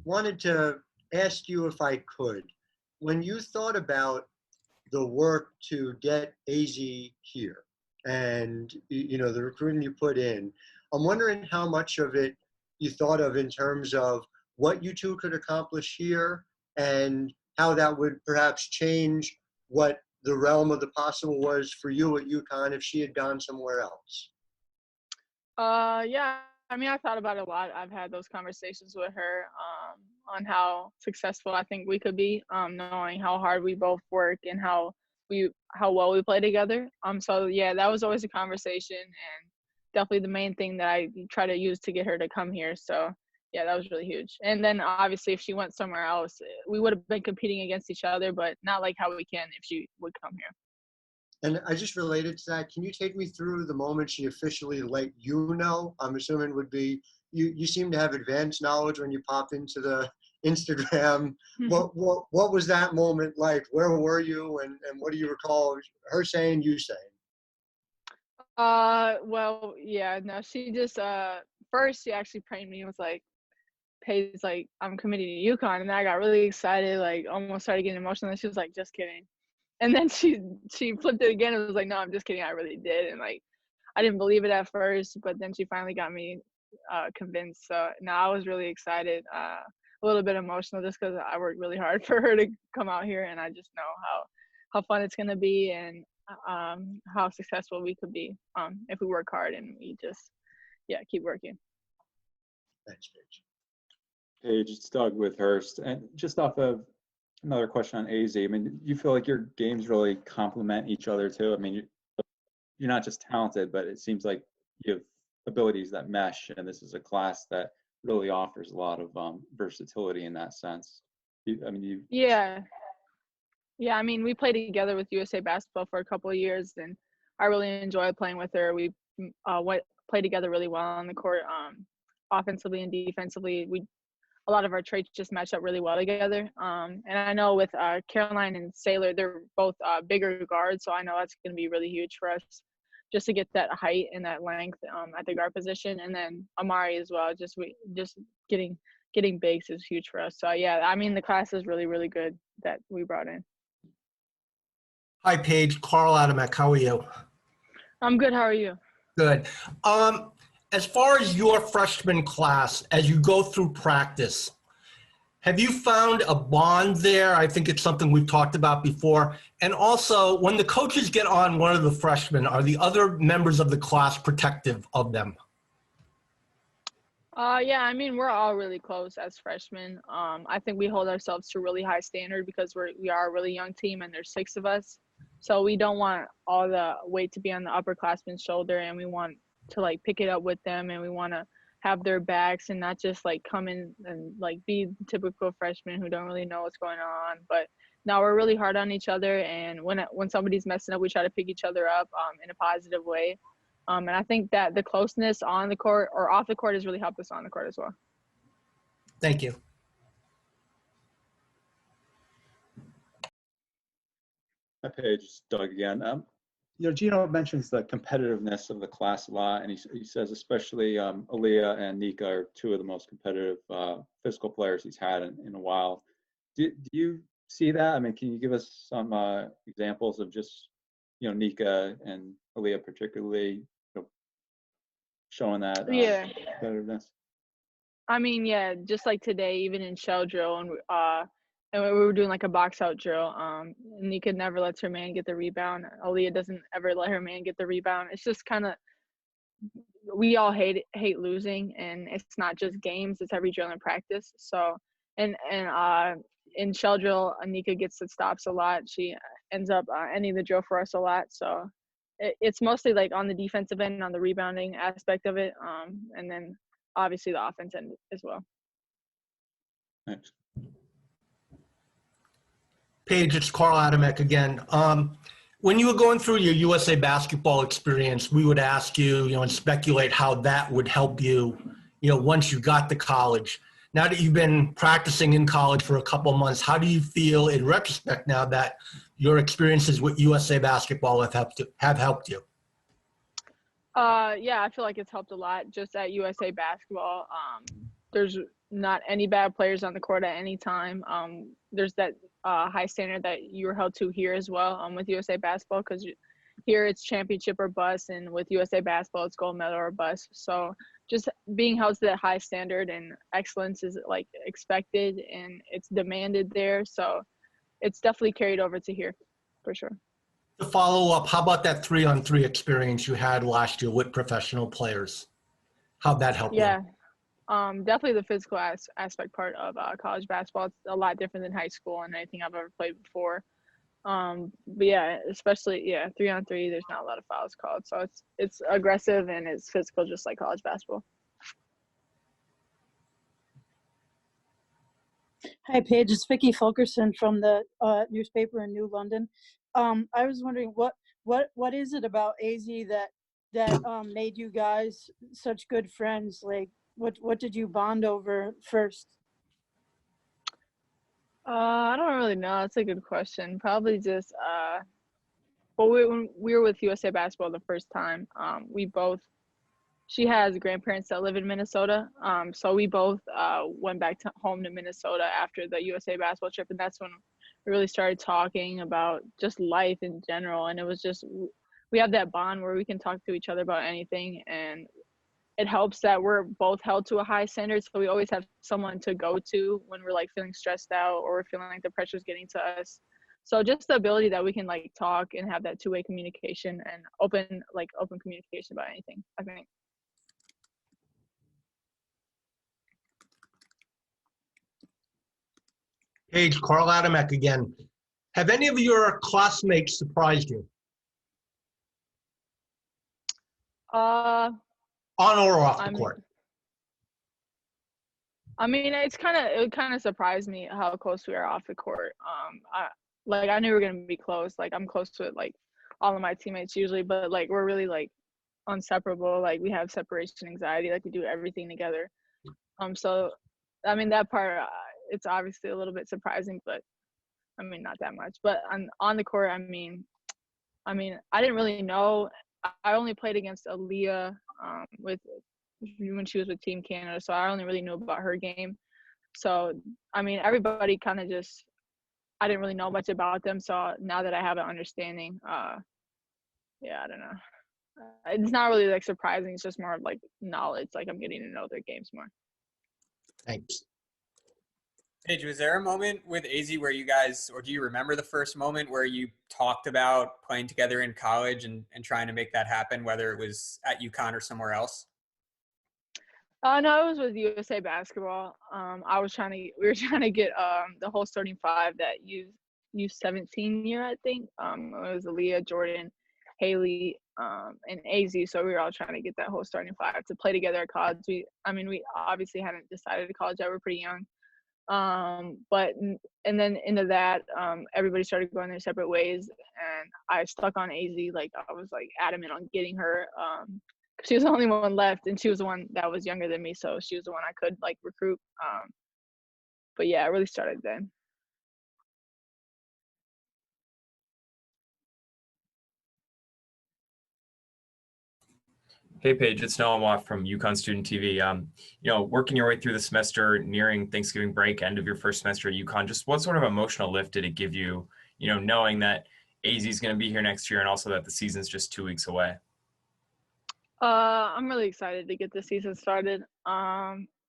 wanted to ask you if I could. When you thought about the work to get AZ here and, the recruiting you put in, I'm wondering how much of it you thought of in terms of what you two could accomplish here and how that would perhaps change what the realm of the possible was for you at UConn if she had gone somewhere else. Yeah, I mean, I thought about it a lot. I've had those conversations with her on how successful I think we could be, knowing how hard we both work and how well we play together. So yeah, that was always a conversation and definitely the main thing that I try to use to get her to come here. So yeah, that was really huge. And then obviously if she went somewhere else, we would have been competing against each other, but not like how we can if she would come here. And I just related to that, can you take me through the moment she officially let you know? I'm assuming would be, you seem to have advanced knowledge when you pop into the Instagram. What was that moment like? Where were you and what do you recall her saying, you saying? Well, yeah, no, she just, first she actually pranked me and was like, Paige, like, I'm committed to UConn. And then I got really excited, like almost started getting emotional. And she was like, just kidding. And then she flipped it again and was like, no, I'm just kidding. I really did. And like, I didn't believe it at first, but then she finally got me convinced. So no, I was really excited, a little bit emotional just because I worked really hard for her to come out here. And I just know how fun it's going to be and how successful we could be if we work hard and we just, keep working. Thanks, Paige. Paige, it's Doug with Hearst. And just off of another question on AZ, I mean, you feel like your games really complement each other too? I mean, you're not just talented, but it seems like you have abilities that mesh, and this is a class that really offers a lot of versatility in that sense. Yeah, I mean, we played together with USA Basketball for a couple of years, and I really enjoyed playing with her. We played together really well on the court, offensively and defensively. A lot of our traits just match up really well together. And I know with Caroline and Saylor, they're both bigger guards, so I know that's going to be really huge for us just to get that height and that length at the guard position. And then Amari as well, just getting bigs is huge for us. So yeah, I mean, the class is really, really good that we brought in. Hi, Paige. Carl Adamek. How are you? I'm good. How are you? Good. As far as your freshman class, as you go through practice, have you found a bond there? I think it's something we've talked about before. And also, when the coaches get on one of the freshmen, are the other members of the class protective of them? Yeah, I mean, we're all really close as freshmen. I think we hold ourselves to a really high standard because we are a really young team and there's 6 of us. So we don't want all the weight to be on the upperclassmen's shoulder, and we want to like pick it up with them, and we want to have their backs and not just like come in and like be typical freshmen who don't really know what's going on. But now we're really hard on each other, and when somebody's messing up, we try to pick each other up in a positive way. And I think that the closeness on the court or off the court has really helped us on the court as well. Thank you. Hi, Paige. It's Doug again. Gino mentions the competitiveness of the class a lot, and he says especially Aaliyah and Nika are 2 of the most competitive physical players he's had in a while. Do you see that? I mean, can you give us some examples of just, Nika and Aaliyah particularly showing that competitiveness? I mean, yeah, just like today, even in shell drill, and we were doing like a box out drill. Nika never lets her man get the rebound. Aaliyah doesn't ever let her man get the rebound. It's just kind of, we all hate losing, and it's not just games; it's every drill and practice. So, and in shell drill, Nika gets the stops a lot. She ends up ending the drill for us a lot. So, it's mostly like on the defensive end, on the rebounding aspect of it, and then obviously the offense end as well. Thanks. Paige, it's Carl Adamek again. When you were going through your USA Basketball experience, we would ask you, and speculate how that would help you, once you got to college. Now that you've been practicing in college for a couple of months, how do you feel in retrospect now that your experiences with USA Basketball have helped you? Yeah, I feel like it's helped a lot just at USA Basketball. There's not any bad players on the court at any time. There's that high standard that you're held to here as well with USA basketball, because here it's championship or bust, and with USA basketball it's gold medal or bust. So just being held to that high standard and excellence is like expected and it's demanded there. So it's definitely carried over to here for sure. To follow up, how about that 3-on-3 experience you had last year with professional players? How'd that help you? Yeah, definitely the physical aspect part of college basketball. It's a lot different than high school and anything I've ever played before. But yeah, especially 3-on-3, there's not a lot of fouls called, so it's aggressive and it's physical, just like college basketball. Hi, Paige. It's Vicky Fulkerson from the newspaper in New London. I was wondering what is it about AZ that made you guys such good friends? Like, what did you bond over first? I don't really know. That's a good question. Probably just when we were with USA Basketball the first time, she has grandparents that live in Minnesota. So we both went back home to Minnesota after the USA Basketball trip, and that's when we really started talking about just life in general. And it was just, we have that bond where we can talk to each other about anything, and it helps that we're both held to a high standard, so we always have someone to go to when we're like feeling stressed out or we're feeling like the pressure's getting to us. So just the ability that we can like talk and have that two-way communication and open communication about anything, I think. Paige, Carl Adamek again. Have any of your classmates surprised you? On or off the court? I mean, it kind of surprised me how close we are off the court. I knew we were gonna be close. Like, I'm close to like all of my teammates usually, but like we're really like inseparable. Like, we have separation anxiety. Like, we do everything together. So I mean, that part it's obviously a little bit surprising, but I mean, not that much. But on the court, I mean, I didn't really know. I only played against Aaliyah when she was with Team Canada, so I only really knew about her game. So, I mean, everybody kind of just, I didn't really know much about them. So now that I have an understanding, I don't know. It's not really like surprising. It's just more of like knowledge. Like, I'm getting to know their games more. Thanks. Paige, was there a moment with AZ where you guys, or do you remember the first moment where you talked about playing together in college and trying to make that happen, whether it was at UConn or somewhere else? No, it was with USA Basketball. We were trying to get the whole starting five that U17 year, I think. It was Aaliyah, Jordan, Haley, and AZ. So we were all trying to get that whole starting five to play together at college. We obviously hadn't decided to college yet. We were pretty young. And then into that, everybody started going their separate ways, and I stuck on AZ. Like, I was like adamant on getting her. She was the only one left, and she was the one that was younger than me, so she was the one I could like recruit. But yeah, it really started then. Hey Paige, it's Noah Watt from UConn Student TV. Working your way through the semester, nearing Thanksgiving break, end of your first semester at UConn, just what sort of emotional lift did it give you, knowing that AZ is going to be here next year and also that the season's just 2 weeks away? I'm really excited to get the season started.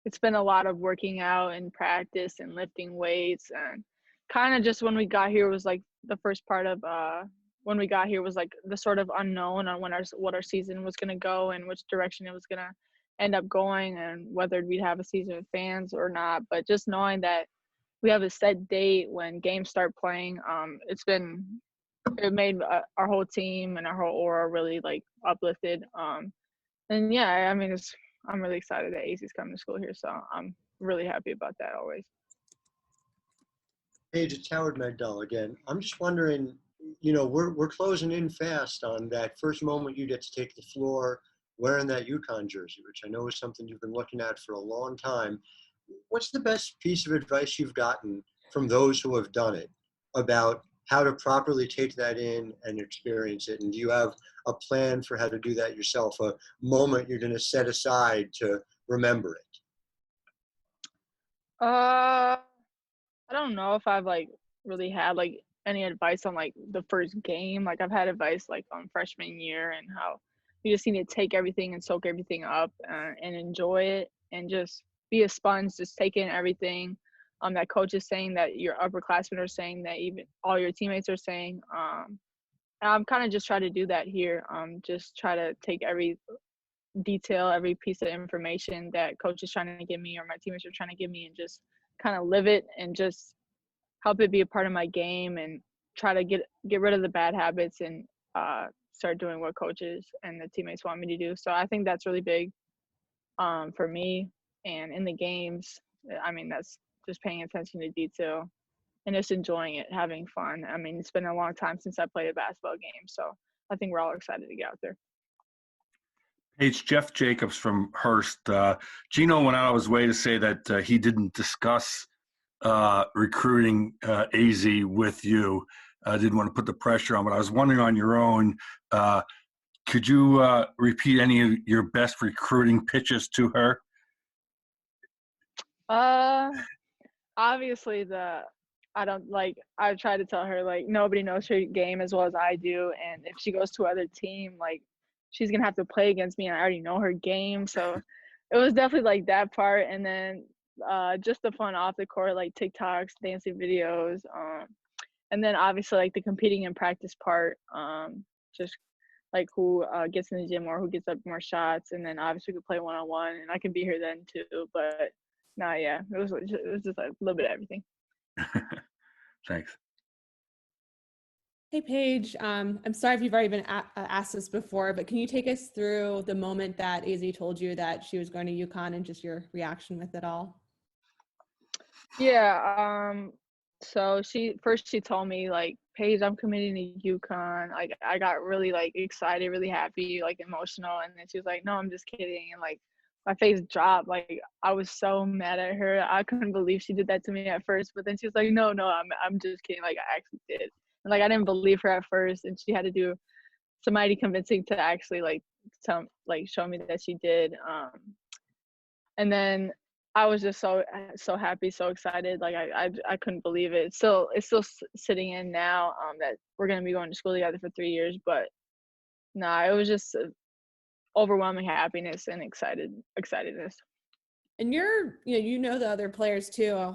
It's been a lot of working out and practice and lifting weights, and kind of just when we got here was like the first part of when we got here was like the sort of unknown on what our season was going to go and which direction it was going to end up going, and whether we'd have a season with fans or not. But just knowing that we have a set date when games start playing, it made our whole team and our whole aura really like uplifted. And yeah, I mean, I'm really excited that AZ's coming to school here, so I'm really happy about that always. Paige, it's Howard Magdal again. I'm just wondering, we're closing in fast on that first moment you get to take the floor wearing that UConn jersey, which I know is something you've been looking at for a long time. What's the best piece of advice you've gotten from those who have done it about how to properly take that in and experience it? And do you have a plan for how to do that yourself, a moment you're going to set aside to remember it? Uh, I don't know if I've like really had like any advice on like the first game. Like I've had advice like on freshman year and how you just need to take everything and soak everything up and enjoy it and just be a sponge, just take in everything that coach is saying, that your upperclassmen are saying, that even all your teammates are saying. And I'm kind of just trying to do that here. Just try to take every detail, every piece of information that coach is trying to give me or my teammates are trying to give me and just kind of live it and just help it be a part of my game and try to get rid of the bad habits and start doing what coaches and the teammates want me to do. So I think that's really big for me. And in the games, I mean, that's just paying attention to detail and just enjoying it, having fun. I mean, it's been a long time since I played a basketball game, so I think we're all excited to get out there. It's Jeff Jacobs from Hearst. Gino went out of his way to say that he didn't discuss recruiting AZ with you. I didn't want to put the pressure on, but I was wondering on your own, could you repeat any of your best recruiting pitches to her? Obviously I try to tell her like nobody knows her game as well as I do, and if she goes to another team, like she's gonna have to play against me and I already know her game. So it was definitely like that part, and then just the fun off the court, like TikToks, dancing videos, and then obviously like the competing in practice part, just like who gets in the gym more, who gets up more shots, and then obviously we could play one-on-one, and I can be here then too. But nah, yeah, it was just a little bit of everything. Thanks. Hey, Paige. I'm sorry if you've already been asked this before, but can you take us through the moment that AZ told you that she was going to UConn and just your reaction with it all? Yeah. So she told me like, Paige, I'm committing to UConn. Like I got really like excited, really happy, like emotional, and then she was like, no, I'm just kidding, and like my face dropped. Like I was so mad at her. I couldn't believe she did that to me at first, but then she was like, no, I'm just kidding. Like I actually did. And like I didn't believe her at first, and she had to do some mighty convincing to actually like show me that she did. And then I was just so happy, so excited. Like I couldn't believe it. It's still sitting in now that we're gonna be going to school together for 3 years. But nah, it was just overwhelming happiness and excitedness. And you know the other players too.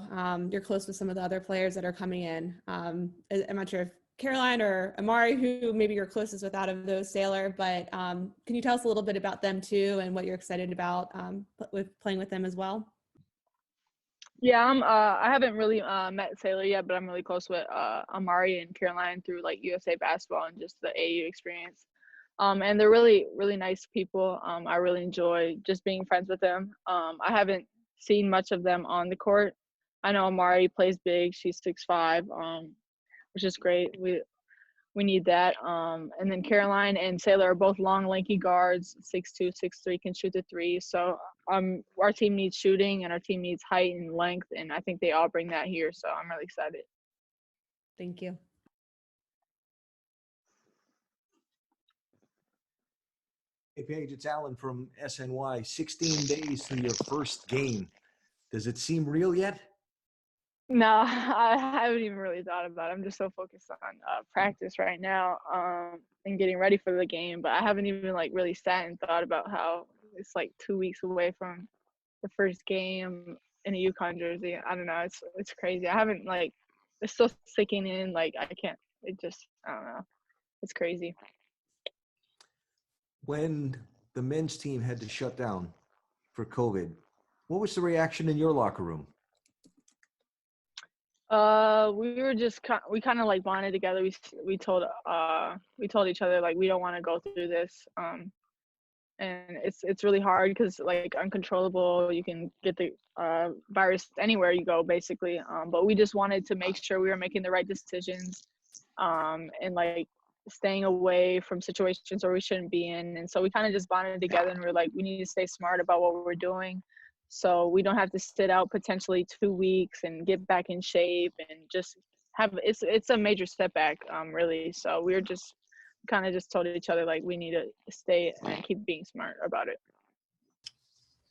You're close with some of the other players that are coming in. I'm not sure if Caroline or Amari, who maybe you're closest with out of those, Sailor, but can you tell us a little bit about them too and what you're excited about with playing with them as well? Yeah, I haven't really met Sailor yet, but I'm really close with Amari and Caroline through like USA basketball and just the AU experience. And they're really, really nice people. I really enjoy just being friends with them. I haven't seen much of them on the court. I know Amari plays big. She's 6'5", which is great. We need that. And then Caroline and Sailor are both long, lanky guards, 6'2", 6'3", can shoot the three. So our team needs shooting and our team needs height and length, and I think they all bring that here. So I'm really excited. Thank you. Hey, Paige, it's Alan from SNY. 16 days to your first game. Does it seem real yet? No, I haven't even really thought about it. I'm just so focused on practice right now and getting ready for the game. But I haven't even like really sat and thought about how it's like 2 weeks away from the first game in a UConn jersey. I don't know. It's crazy. I haven't like, it's still sinking in. Like I can't, I don't know. It's crazy. When the men's team had to shut down for COVID, what was the reaction in your locker room? We kind of like bonded together. We told each other like we don't want to go through this. And it's really hard because like uncontrollable. You can get the virus anywhere you go basically. But we just wanted to make sure we were making the right decisions, and like staying away from situations where we shouldn't be in. And so we kind of just bonded together and we were like, we need to stay smart about what we're doing, so we don't have to sit out potentially 2 weeks and get back in shape and just have it's a major setback really. So we were just kind of just told each other like we need to stay and keep being smart about it.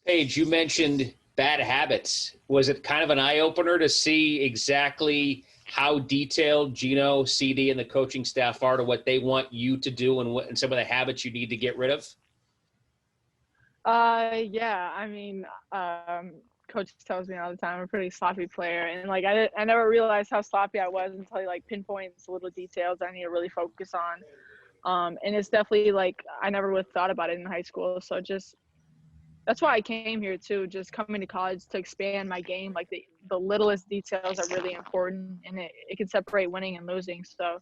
Paige, you mentioned bad habits. Was it kind of an eye-opener to see exactly how detailed Gino, CD, and the coaching staff are to what they want you to do and some of the habits you need to get rid of? Yeah. I mean, coach tells me all the time I'm a pretty sloppy player, and like I never realized how sloppy I was until he like pinpoints little details I need to really focus on. And it's definitely like I never would have thought about it in high school. So just that's why I came here too. Just coming to college to expand my game. Like the littlest details are really important, and it can separate winning and losing. So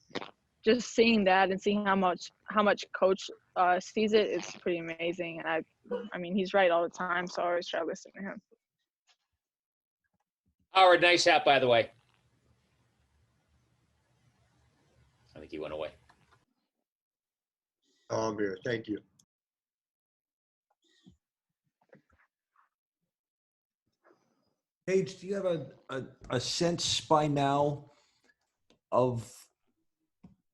just seeing that and seeing how much coach sees it, it's pretty amazing. And I mean, he's right all the time. So I always try to listen to him. Howard, nice hat, by the way. I think he went away. Oh, I'm here. Thank you. Paige, do you have a sense by now of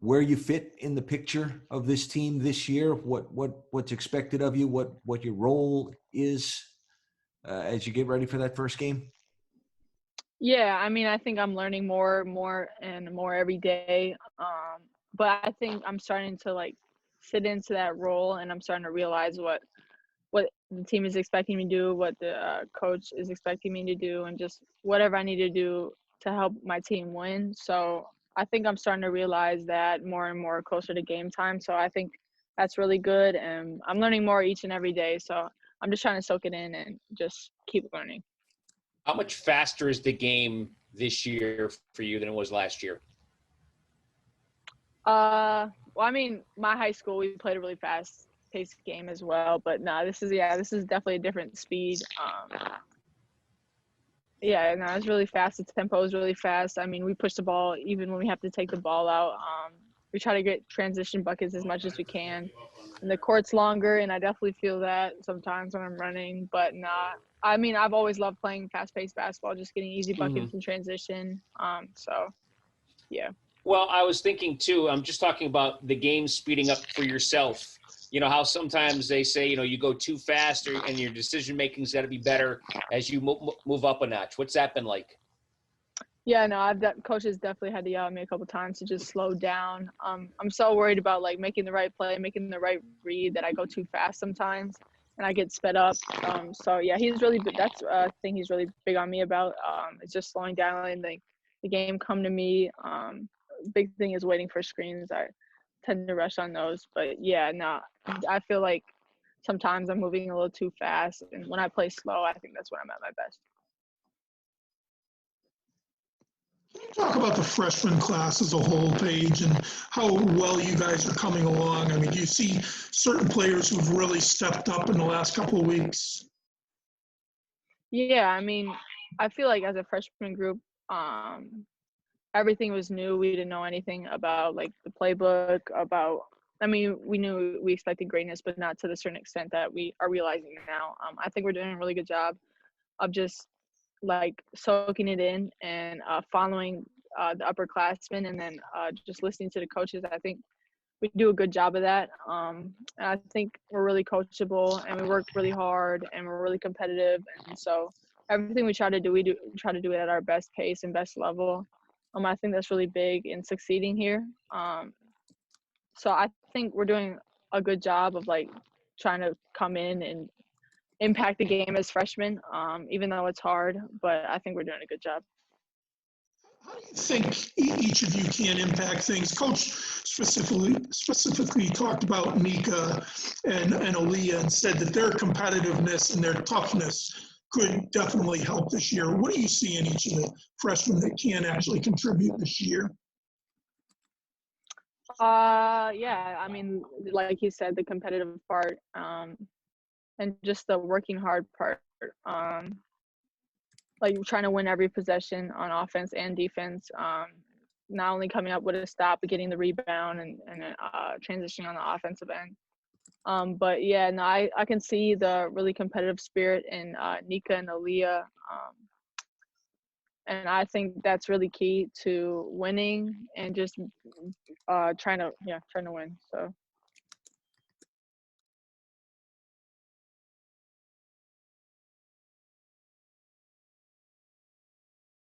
where you fit in the picture of this team this year? What's expected of you? What your role is as you get ready for that first game? Yeah, I mean, I think I'm learning more and more every day. But I think I'm starting to like fit into that role, and I'm starting to realize what the team is expecting me to do, what the coach is expecting me to do, and just whatever I need to do to help my team win. So I think I'm starting to realize that more and more closer to game time. So I think that's really good, and I'm learning more each and every day. So I'm just trying to soak it in and just keep learning. How much faster is the game this year for you than it was last year? Well, I mean, my high school, we played a really fast-paced game as well. But no, this is definitely a different speed. Yeah, no, it's really fast. The tempo is really fast. I mean, we push the ball even when we have to take the ball out. We try to get transition buckets as much as we can. And the court's longer, and I definitely feel that sometimes when I'm running. But not. I mean, I've always loved playing fast-paced basketball, just getting easy buckets in transition. So, yeah. Well, I was thinking too, I'm just talking about the game speeding up for yourself. You know, how sometimes they say, you know, you go too fast and your decision-making's got to be better as you move up a notch. What's that been like? Yeah, no, coaches definitely had to yell at me a couple times to just slow down. I'm so worried about like making the right play, making the right read that I go too fast sometimes and I get sped up. So yeah, that's a thing he's really big on me about. It's just slowing down and the game come to me. Big thing is waiting for screens. I tend to rush on those, but yeah, no, I feel like sometimes I'm moving a little too fast, and when I play slow, I think that's when I'm at my best. Talk about the freshman class as a whole, Paige, and how well you guys are coming along. I mean, do you see certain players who've really stepped up in the last couple of weeks? Yeah, I mean, I feel like as a freshman group, everything was new. We didn't know anything about like the playbook, I mean, we expected greatness, but not to the certain extent that we are realizing now. I think we're doing a really good job of just like soaking it in and following the upperclassmen, and then just listening to the coaches. I think we do a good job of that. And I think we're really coachable, and we worked really hard, and we're really competitive. And so everything we try to do, we try to do it at our best pace and best level. I think that's really big in succeeding here. So I think we're doing a good job of like trying to come in and impact the game as freshmen, even though it's hard, but I think we're doing a good job. How do you think each of you can impact things? Coach specifically talked about Nika and Aaliyah and said that their competitiveness and their toughness could definitely help this year. What do you see in each of the freshmen that can actually contribute this year? Yeah, I mean, like you said, the competitive part, and just the working hard part, like trying to win every possession on offense and defense, not only coming up with a stop, but getting the rebound and transitioning on the offensive end. But yeah, no, I can see the really competitive spirit in Nika and Aaliyah. And I think that's really key to winning and just trying to win. So